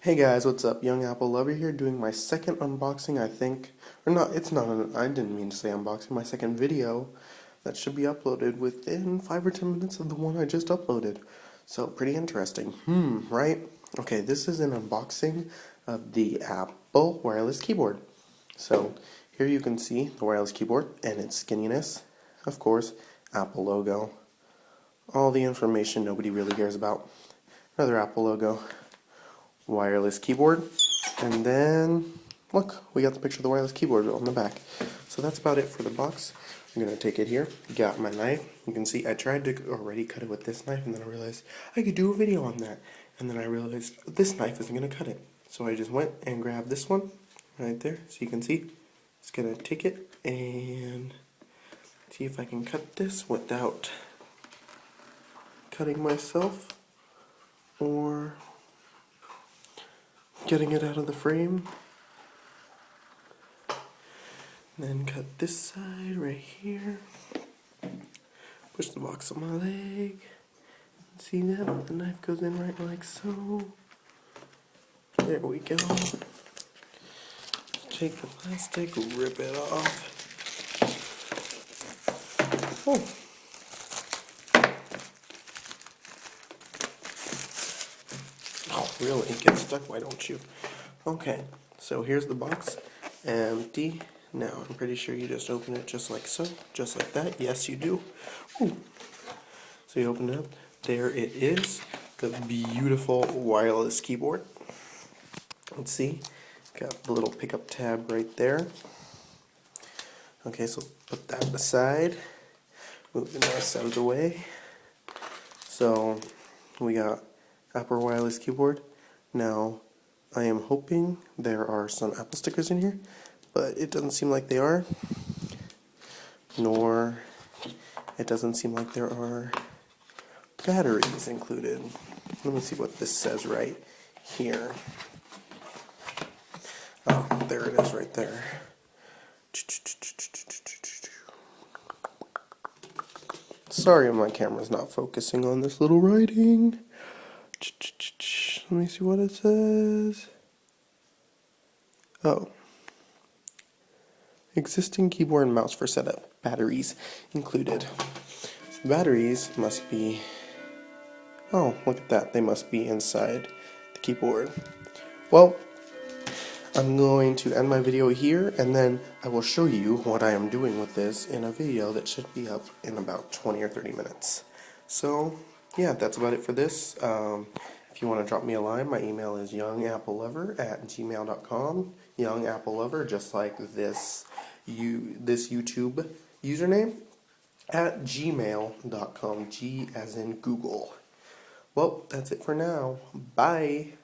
Hey guys, what's up? Young Apple Lover here doing my second unboxing, I think. Or not, it's not I didn't mean to say unboxing, my second video that should be uploaded within 5 or 10 minutes of the one I just uploaded. So, pretty interesting. Right? Okay, this is an unboxing of the Apple wireless keyboard. So, here you can see the wireless keyboard and its skinniness. Of course, Apple logo. All the information nobody really cares about. Another Apple logo. Wireless keyboard, and then look, we got the picture of the wireless keyboard on the back. So that's about it for the box. I'm gonna take it here. Got my knife. You can see I tried to already cut it with this knife, and then I realized I could do a video on that, and then I realized this knife isn't gonna cut it. So I just went and grabbed this one right there, so you can see. Just gonna take it and see if I can cut this without cutting myself or getting it out of the frame. Then cut this side right here. Push the box on my leg. See that? The knife goes in right like so. There we go. Take the plastic, rip it off. Oh. Oh, really? Get stuck, why don't you? Okay, so here's the box. Empty. Now, I'm pretty sure you just open it just like so. Just like that. Yes, you do. Ooh. So you open it up. There it is. The beautiful wireless keyboard. Let's see. Got the little pickup tab right there. Okay, so put that aside. Move the nice out of the way. So we got Apple wireless keyboard. Now, I am hoping there are some Apple stickers in here, but it doesn't seem like they are. Nor it doesn't seem like there are batteries included. Let me see what this says right here. Oh, there it is right there. Sorry my camera's not focusing on this little writing. Let me see what it says. Oh. Existing keyboard and mouse for setup. Batteries included. So the batteries must be... Oh, look at that. They must be inside the keyboard. Well, I'm going to end my video here, and then I will show you what I am doing with this in a video that should be up in about 20 or 30 minutes. So, yeah, that's about it for this. If you want to drop me a line, my email is youngapple.lover@gmail.com. Youngapple.lover, just like this YouTube username, at gmail.com. G as in Google. Well, that's it for now. Bye.